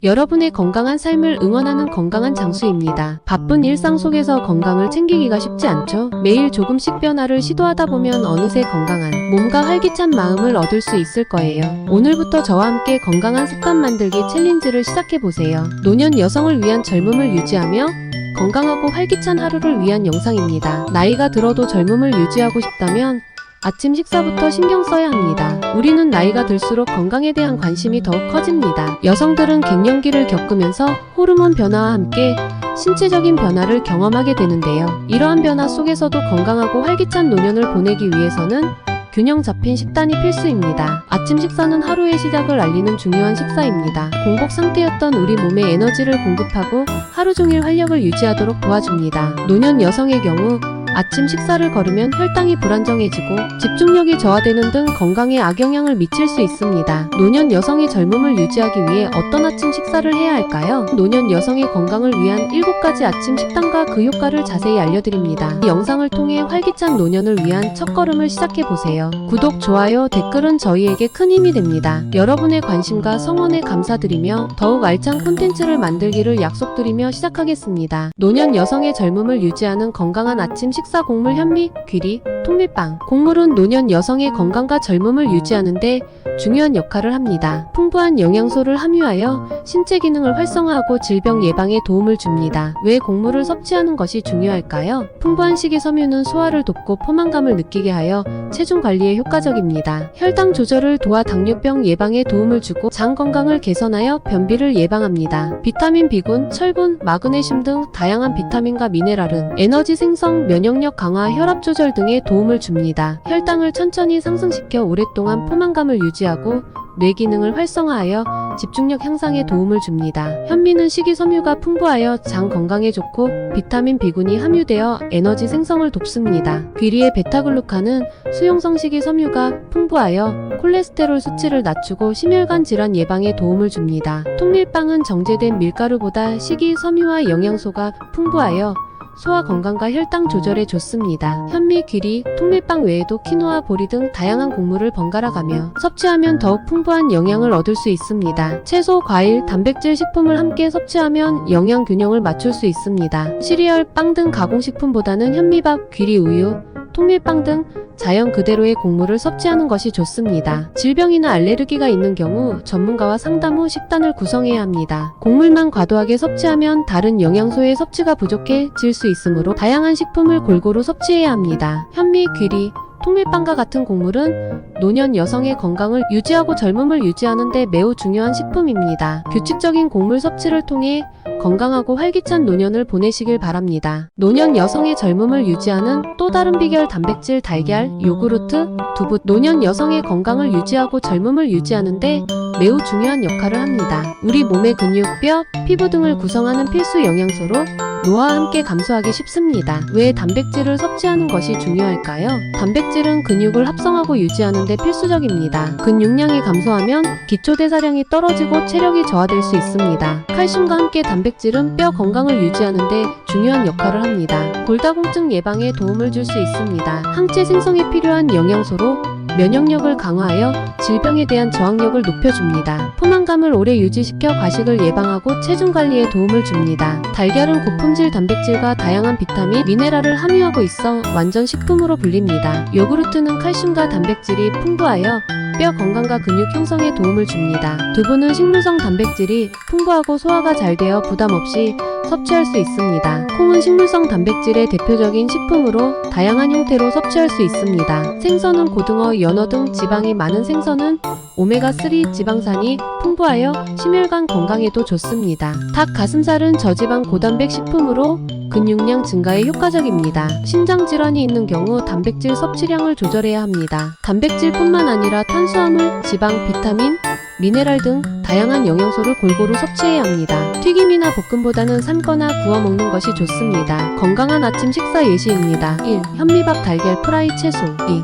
여러분의 건강한 삶을 응원하는 건강한 장수입니다. 바쁜 일상 속에서 건강을 챙기기가 쉽지 않죠? 매일 조금씩 변화를 시도하다 보면 어느새 건강한 몸과 활기찬 마음을 얻을 수 있을 거예요. 오늘부터 저와 함께 건강한 습관 만들기 챌린지를 시작해보세요. 노년 여성을 위한 젊음을 유지하며 건강하고 활기찬 하루를 위한 영상입니다. 나이가 들어도 젊음을 유지하고 싶다면 아침 식사부터 신경 써야 합니다. 우리는 나이가 들수록 건강에 대한 관심이 더욱 커집니다. 여성들은 갱년기를 겪으면서 호르몬 변화와 함께 신체적인 변화를 경험하게 되는데요. 이러한 변화 속에서도 건강하고 활기찬 노년을 보내기 위해서는 균형 잡힌 식단이 필수입니다. 아침 식사는 하루의 시작을 알리는 중요한 식사입니다. 공복 상태였던 우리 몸에 에너지를 공급하고 하루 종일 활력을 유지하도록 도와줍니다. 노년 여성의 경우 아침 식사를 거르면 혈당이 불안정해지고 집중력이 저하되는 등 건강에 악영향을 미칠 수 있습니다. 노년 여성의 젊음을 유지하기 위해 어떤 아침 식사를 해야 할까요? 노년 여성의 건강을 위한 7가지 아침 식단과 그 효과를 자세히 알려드립니다. 이 영상을 통해 활기찬 노년을 위한 첫걸음을 시작해보세요. 구독, 좋아요, 댓글은 저희에게 큰 힘이 됩니다. 여러분의 관심과 성원에 감사드리며 더욱 알찬 콘텐츠를 만들기를 약속드리며 시작하겠습니다. 노년 여성의 젊음을 유지하는 건강한 아침 식사 곡물 현미, 귀리, 통밀빵. 곡물은 노년 여성의 건강과 젊음을 유지하는 데 중요한 역할을 합니다. 풍부한 영양소를 함유하여 신체 기능을 활성화하고 질병 예방에 도움을 줍니다. 왜 곡물을 섭취하는 것이 중요할까요? 풍부한 식이섬유는 소화를 돕고 포만감을 느끼게 하여 체중 관리에 효과적입니다. 혈당 조절을 도와 당뇨병 예방에 도움을 주고 장 건강을 개선하여 변비를 예방합니다. 비타민 B군, 철분, 마그네슘 등 다양한 비타민과 미네랄은 에너지 생성, 면역력 강화, 혈압 조절 등에 도움을 줍니다. 혈당을 천천히 상승시켜 오랫동안 포만감을 유지하고 뇌 기능을 활성화하여 집중력 향상에 도움을 줍니다. 현미는 식이섬유가 풍부하여 장 건강에 좋고 비타민 B군이 함유되어 에너지 생성을 돕습니다. 귀리의 베타글루칸은 수용성 식이섬유가 풍부하여 콜레스테롤 수치를 낮추고 심혈관 질환 예방에 도움을 줍니다. 통밀빵은 정제된 밀가루보다 식이섬유와 영양소가 풍부하여 소화 건강과 혈당 조절에 좋습니다. 현미, 귀리, 통밀빵 외에도 키노아, 보리 등 다양한 곡물을 번갈아 가며 섭취하면 더욱 풍부한 영양을 얻을 수 있습니다. 채소, 과일, 단백질 식품을 함께 섭취하면 영양 균형을 맞출 수 있습니다. 시리얼, 빵 등 가공식품보다는 현미밥, 귀리, 우유, 통밀빵 등 자연 그대로의 곡물을 섭취하는 것이 좋습니다. 질병이나 알레르기가 있는 경우 전문가와 상담 후 식단을 구성해야 합니다. 곡물만 과도하게 섭취하면 다른 영양소의 섭취가 부족해질 수 있으므로 다양한 식품을 골고루 섭취해야 합니다. 현미, 귀리, 통밀빵과 같은 곡물은 노년 여성의 건강을 유지하고 젊음을 유지하는 데 매우 중요한 식품입니다. 규칙적인 곡물 섭취를 통해 건강하고 활기찬 노년을 보내시길 바랍니다. 노년 여성의 젊음을 유지하는 또 다른 비결 단백질 달걀, 요구르트, 두부. 노년 여성의 건강을 유지하고 젊음을 유지하는 데 매우 중요한 역할을 합니다. 우리 몸의 근육, 뼈, 피부 등을 구성하는 필수 영양소로 노화와 함께 감소하기 쉽습니다. 왜 단백질을 섭취하는 것이 중요할까요? 단백질은 근육을 합성하고 유지하는 데 필수적입니다. 근육량이 감소하면 기초대사량이 떨어지고 체력이 저하될 수 있습니다. 칼슘과 함께 단백질은 뼈 건강을 유지하는 데 중요한 역할을 합니다. 골다공증 예방에 도움을 줄 수 있습니다. 항체 생성에 필요한 영양소로 면역력을 강화하여 질병에 대한 저항력을 높여줍니다. 포만감을 오래 유지시켜 과식을 예방하고 체중 관리에 도움을 줍니다. 달걀은 고품질 단백질과 다양한 비타민, 미네랄을 함유하고 있어 완전 식품으로 불립니다. 요구르트는 칼슘과 단백질이 풍부하여 뼈 건강과 근육 형성에 도움을 줍니다. 두부는 식물성 단백질이 풍부하고 소화가 잘 되어 부담 없이 섭취할 수 있습니다. 콩은 식물성 단백질의 대표적인 식품으로 다양한 형태로 섭취할 수 있습니다. 생선은 고등어, 연어 등 지방이 많은 생선은 오메가3 지방산이 풍부하여 심혈관 건강에도 좋습니다. 닭 가슴살은 저지방 고단백 식품으로 근육량 증가에 효과적입니다. 심장질환이 있는 경우 단백질 섭취량을 조절해야 합니다. 단백질뿐만 아니라 탄수화물, 지방, 비타민, 미네랄 등 다양한 영양소를 골고루 섭취해야 합니다. 튀김이나 볶음보다는 삶거나 구워 먹는 것이 좋습니다. 건강한 아침 식사 예시입니다. 1. 현미밥, 달걀, 프라이, 채소.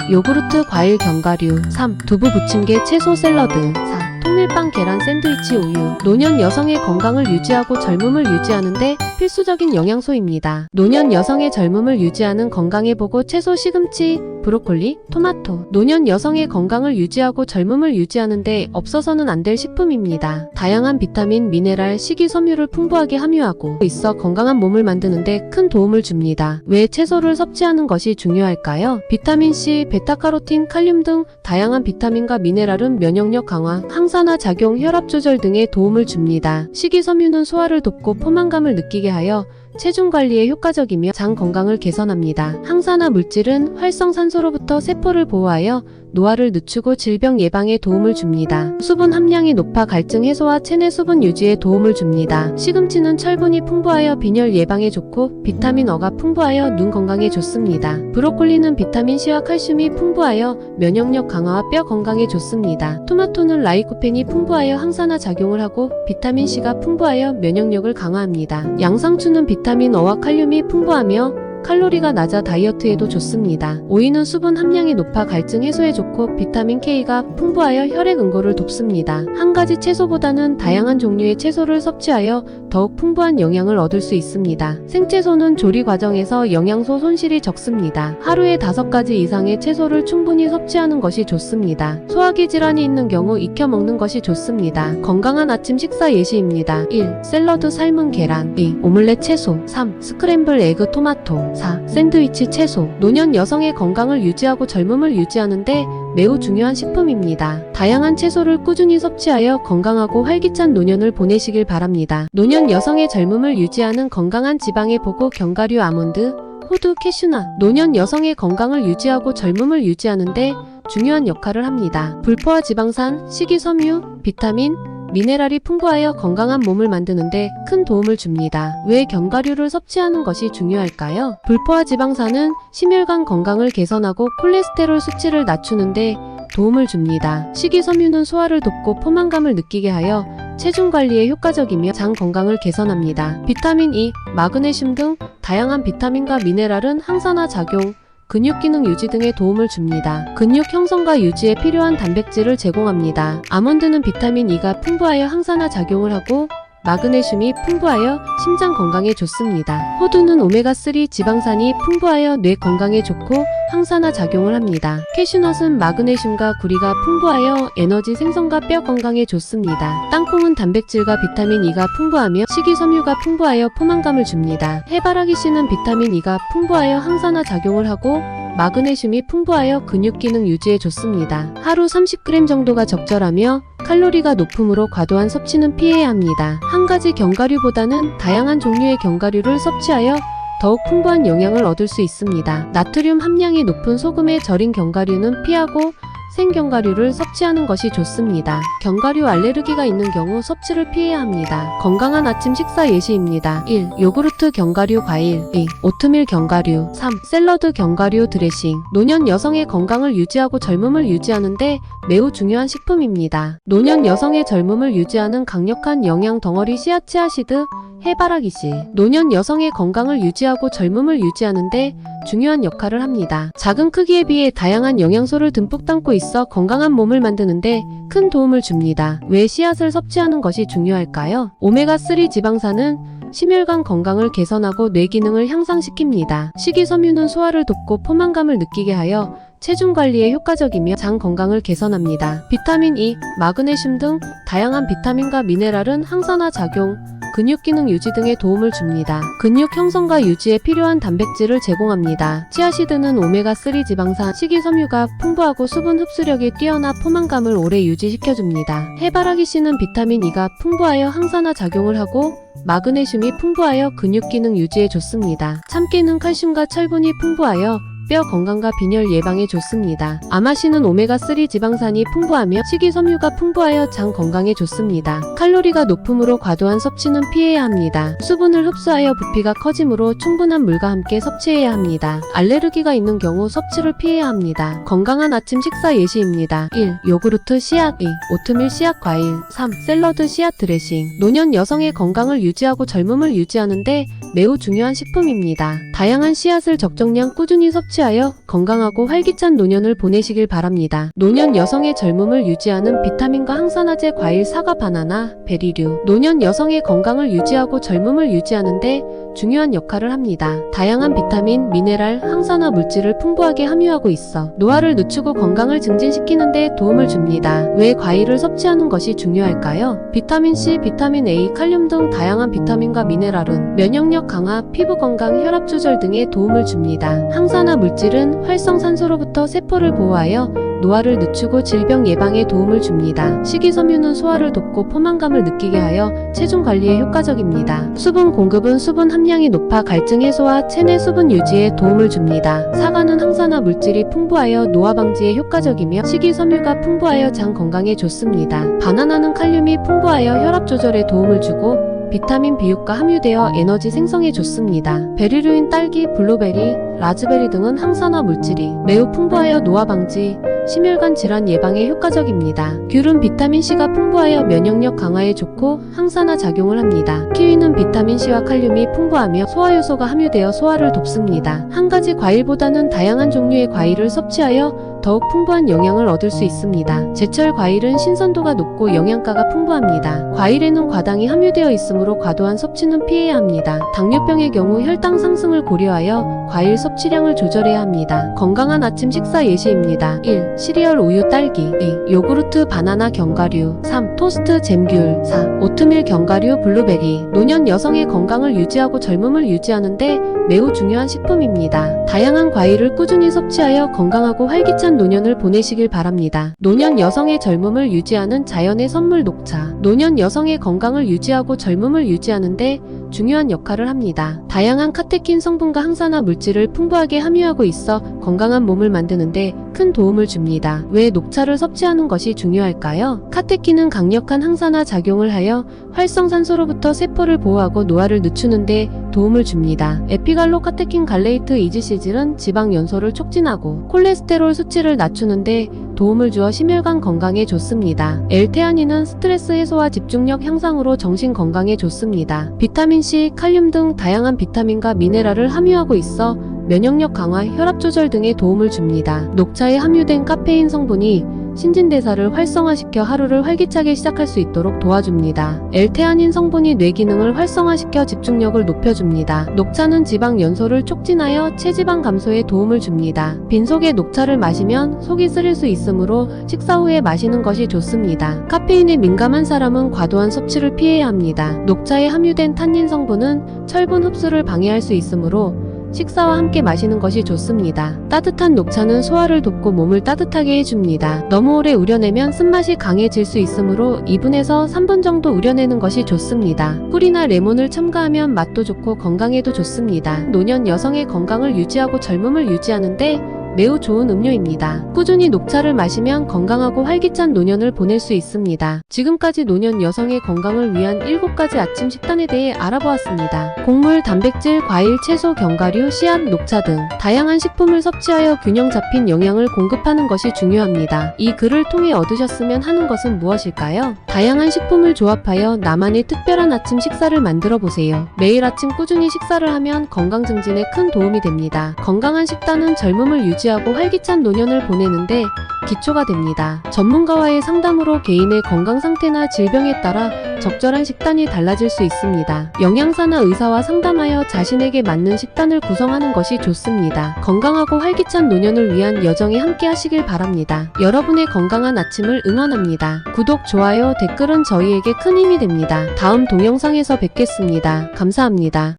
2. 요구르트, 과일, 견과류. 3. 두부, 부침개, 채소, 샐러드. 4. 통밀빵, 계란, 샌드위치, 우유. 노년 여성의 건강을 유지하고 젊음을 유지하는 데 필수적인 영양소입니다. 노년 여성의 젊음을 유지하는 건강해보고 채소, 시금치, 브로콜리, 토마토. 노년 여성의 건강을 유지하고 젊음을 유지하는데 없어서는 안 될 식품입니다. 다양한 비타민, 미네랄, 식이섬유를 풍부하게 함유하고 있어 건강한 몸을 만드는데 큰 도움을 줍니다. 왜 채소를 섭취하는 것이 중요할까요? 비타민C, 베타카로틴, 칼륨 등 다양한 비타민과 미네랄은 면역력 강화, 항산화 작용, 혈압 조절 등에 도움을 줍니다. 식이섬유는 소화를 돕고 포만감을 느끼게 하여 체중 관리에 효과적이며 장 건강을 개선합니다. 항산화 물질은 활성산소로부터 세포를 보호하여 노화를 늦추고 질병 예방에 도움을 줍니다. 수분 함량이 높아 갈증 해소와 체내 수분 유지에 도움을 줍니다. 시금치는 철분이 풍부하여 빈혈 예방에 좋고 비타민 어가 풍부하여 눈 건강에 좋습니다. 브로콜리는 비타민 C와 칼슘이 풍부하여 면역력 강화와 뼈 건강에 좋습니다. 토마토는 라이코펜이 풍부하여 항산화 작용을 하고 비타민 C가 풍부하여 면역력을 강화합니다. 양상추는 비타민 어와 칼륨이 풍부하며 칼로리가 낮아 다이어트에도 좋습니다. 오이는 수분 함량이 높아 갈증 해소에 좋고 비타민 K가 풍부하여 혈액 응고를 돕습니다. 한 가지 채소보다는 다양한 종류의 채소를 섭취하여 더욱 풍부한 영양을 얻을 수 있습니다. 생채소는 조리 과정에서 영양소 손실이 적습니다. 하루에 5가지 이상의 채소를 충분히 섭취하는 것이 좋습니다. 소화기 질환이 있는 경우 익혀 먹는 것이 좋습니다. 건강한 아침 식사 예시입니다. 1. 샐러드 삶은 계란. 2. 오믈렛 채소. 3. 스크램블 에그 토마토. 4. 샌드위치 채소. 노년 여성의 건강을 유지하고 젊음을 유지하는데 매우 중요한 식품입니다. 다양한 채소를 꾸준히 섭취하여 건강하고 활기찬 노년을 보내시길 바랍니다. 노년 여성의 젊음을 유지하는 건강한 지방의 보고 견과류 아몬드, 호두, 캐슈넛. 노년 여성의 건강을 유지하고 젊음을 유지하는데 중요한 역할을 합니다. 불포화 지방산, 식이섬유, 비타민, 미네랄이 풍부하여 건강한 몸을 만드는데 큰 도움을 줍니다. 왜 견과류를 섭취하는 것이 중요할까요? 불포화 지방산은 심혈관 건강을 개선하고 콜레스테롤 수치를 낮추는데 도움을 줍니다. 식이섬유는 소화를 돕고 포만감을 느끼게 하여 체중 관리에 효과적이며 장 건강을 개선합니다. 비타민 E, 마그네슘 등 다양한 비타민과 미네랄은 항산화 작용, 근육 기능 유지 등에 도움을 줍니다. 근육 형성과 유지에 필요한 단백질을 제공합니다. 아몬드는 비타민 E가 풍부하여 항산화 작용을 하고 마그네슘이 풍부하여 심장 건강에 좋습니다. 호두는 오메가3 지방산이 풍부하여 뇌 건강에 좋고 항산화 작용을 합니다. 캐슈넛은 마그네슘과 구리가 풍부하여 에너지 생성과 뼈 건강에 좋습니다. 땅콩은 단백질과 비타민 E가 풍부하며 식이섬유가 풍부하여 포만감을 줍니다. 해바라기 씨는 비타민 E가 풍부하여 항산화 작용을 하고 마그네슘이 풍부하여 근육 기능 유지에 좋습니다. 하루 30g 정도가 적절하며 칼로리가 높으므로 과도한 섭취는 피해야 합니다. 한 가지 견과류보다는 다양한 종류의 견과류를 섭취하여 더욱 풍부한 영양을 얻을 수 있습니다. 나트륨 함량이 높은 소금에 절인 견과류는 피하고 생견과류를 섭취하는 것이 좋습니다. 견과류 알레르기가 있는 경우 섭취를 피해야 합니다. 건강한 아침 식사 예시입니다. 1. 요구르트 견과류 과일. 2. 오트밀 견과류. 3. 샐러드 견과류 드레싱. 노년 여성의 건강을 유지하고 젊음을 유지하는데 매우 중요한 식품입니다. 노년 여성의 젊음을 유지하는 강력한 영양 덩어리 씨앗 치아시드, 해바라기씨. 노년 여성의 건강을 유지하고 젊음을 유지하는데 중요한 역할을 합니다. 작은 크기에 비해 다양한 영양소를 듬뿍 담고 있어 건강한 몸을 만드는데 큰 도움을 줍니다. 왜 씨앗을 섭취하는 것이 중요할까요? 오메가3 지방산은 심혈관 건강을 개선하고 뇌 기능을 향상시킵니다. 식이섬유는 소화를 돕고 포만감을 느끼게 하여 체중 관리에 효과적이며 장 건강을 개선합니다. 비타민 E, 마그네슘 등 다양한 비타민과 미네랄은 항산화 작용, 근육 기능 유지 등에 도움을 줍니다. 근육 형성과 유지에 필요한 단백질을 제공합니다. 치아시드는 오메가3 지방산, 식이섬유가 풍부하고 수분 흡수력이 뛰어나 포만감을 오래 유지시켜줍니다. 해바라기 씨는 비타민 E가 풍부하여 항산화 작용을 하고 마그네슘이 풍부하여 근육 기능 유지에 좋습니다. 참깨는 칼슘과 철분이 풍부하여 뼈 건강과 빈혈 예방에 좋습니다. 아마씨는 오메가3 지방산이 풍부하며 식이섬유가 풍부하여 장 건강에 좋습니다. 칼로리가 높으므로 과도한 섭취는 피해야 합니다. 수분을 흡수하여 부피가 커지므로 충분한 물과 함께 섭취해야 합니다. 알레르기가 있는 경우 섭취를 피해야 합니다. 건강한 아침 식사 예시입니다. 1. 요구르트 씨앗. 2. 오트밀 씨앗 과일. 3. 샐러드 씨앗 드레싱. 노년 여성의 건강을 유지하고 젊음을 유지하는데 매우 중요한 식품입니다. 다양한 씨앗을 적정량 꾸준히 섭취 섭취하여 건강하고 활기찬 노년을 보내시길 바랍니다. 노년 여성의 젊음을 유지하는 비타민과 항산화제 과일 사과 바나나 베리류. 노년 여성의 건강을 유지하고 젊음을 유지하는데 중요한 역할을 합니다. 다양한 비타민, 미네랄, 항산화 물질을 풍부하게 함유하고 있어 노화를 늦추고 건강을 증진시키는 데 도움을 줍니다. 왜 과일을 섭취하는 것이 중요할까요? 비타민 C, 비타민 A, 칼륨 등 다양한 비타민과 미네랄은 면역력 강화, 피부 건강, 혈압 조절 등에 도움을 줍니다. 항산화 물질은 활성산소로부터 세포를 보호하여 노화를 늦추고 질병 예방에 도움을 줍니다. 식이섬유는 소화를 돕고 포만감을 느끼게 하여 체중 관리에 효과적입니다. 수분 공급은 수분 함량이 높아 갈증 해소와 체내 수분 유지에 도움을 줍니다. 사과는 항산화 물질이 풍부하여 노화 방지에 효과적이며 식이섬유가 풍부하여 장 건강에 좋습니다. 바나나는 칼륨이 풍부하여 혈압 조절에 도움을 주고 비타민 B육과 함유되어 에너지 생성에 좋습니다. 베리류인 딸기, 블루베리, 라즈베리 등은 항산화 물질이 매우 풍부하여 노화 방지, 심혈관 질환 예방에 효과적입니다. 귤은 비타민C가 풍부하여 면역력 강화에 좋고 항산화 작용을 합니다. 키위는 비타민C와 칼륨이 풍부하며 소화효소가 함유되어 소화를 돕습니다. 한 가지 과일보다는 다양한 종류의 과일을 섭취하여 더욱 풍부한 영양을 얻을 수 있습니다. 제철 과일은 신선도가 높고 영양가가 풍부합니다. 과일에는 과당이 함유되어 있으므로 과도한 섭취는 피해야 합니다. 당뇨병의 경우 혈당 상승을 고려하여 과일 섭취량을 조절해야 합니다. 건강한 아침 식사 예시입니다. 1. 시리얼 우유 딸기 2. 요구르트 바나나 견과류 3. 토스트 잼귤 4. 오트밀 견과류 블루베리. 노년 여성의 건강을 유지하고 젊음을 유지하는데 매우 중요한 식품입니다. 다양한 과일을 꾸준히 섭취하여 건강하고 활기찬 노년을 보내시길 바랍니다. 노년 여성의 젊음을 유지하는 자연의 선물 녹차. 노년 여성의 건강을 유지하고 젊음을 유지하는데 중요한 역할을 합니다. 다양한 카테킨 성분과 항산화 물질을 풍부하게 함유하고 있어 건강한 몸을 만드는데 큰 도움을 줍니다. 왜 녹차를 섭취하는 것이 중요할까요? 카테킨은 강력한 항산화 작용을 하여 활성산소로부터 세포를 보호하고 노화를 늦추는데 도움을 줍니다. 에피갈로 카테킨 갈레이트 이지시질은 지방 연소를 촉진하고 콜레스테롤 수치를 낮추는데 도움을 주어 심혈관 건강에 좋습니다. L테아닌은 스트레스 해소와 집중력 향상으로 정신 건강에 좋습니다. 비타민C, 칼륨 등 다양한 비타민과 미네랄을 함유하고 있어 면역력 강화, 혈압 조절 등에 도움을 줍니다. 녹차에 함유된 카페인 성분이 신진대사를 활성화시켜 하루를 활기차게 시작할 수 있도록 도와줍니다. L테아닌 성분이 뇌 기능을 활성화시켜 집중력을 높여줍니다. 녹차는 지방 연소를 촉진하여 체지방 감소에 도움을 줍니다. 빈속에 녹차를 마시면 속이 쓰릴 수 있으므로 식사 후에 마시는 것이 좋습니다. 카페인에 민감한 사람은 과도한 섭취를 피해야 합니다. 녹차에 함유된 탄닌 성분은 철분 흡수를 방해할 수 있으므로 식사와 함께 마시는 것이 좋습니다. 따뜻한 녹차는 소화를 돕고 몸을 따뜻하게 해줍니다. 너무 오래 우려내면 쓴맛이 강해질 수 있으므로 2분에서 3분 정도 우려내는 것이 좋습니다. 꿀이나 레몬을 첨가하면 맛도 좋고 건강에도 좋습니다. 노년 여성의 건강을 유지하고 젊음을 유지하는데 매우 좋은 음료입니다. 꾸준히 녹차를 마시면 건강하고 활기찬 노년을 보낼 수 있습니다. 지금까지 노년 여성의 건강을 위한 7가지 아침 식단에 대해 알아보았습니다. 곡물, 단백질, 과일, 채소, 견과류, 씨앗, 녹차 등 다양한 식품을 섭취하여 균형 잡힌 영양을 공급하는 것이 중요합니다. 이 글을 통해 얻으셨으면 하는 것은 무엇일까요? 다양한 식품을 조합하여 나만의 특별한 아침 식사를 만들어 보세요. 매일 아침 꾸준히 식사를 하면 건강 증진에 큰 도움이 됩니다. 건강한 식단은 젊음을 유지하고 활기찬 노년을 보내는데 기초가 됩니다. 전문가와의 상담으로 개인의 건강 상태나 질병에 따라 적절한 식단이 달라질 수 있습니다. 영양사나 의사와 상담하여 자신에게 맞는 식단을 구성하는 것이 좋습니다. 건강하고 활기찬 노년을 위한 여정에 함께 하시길 바랍니다. 여러분의 건강한 아침을 응원합니다. 구독, 좋아요, 댓글은 저희에게 큰 힘이 됩니다. 다음 동영상에서 뵙겠습니다. 감사합니다.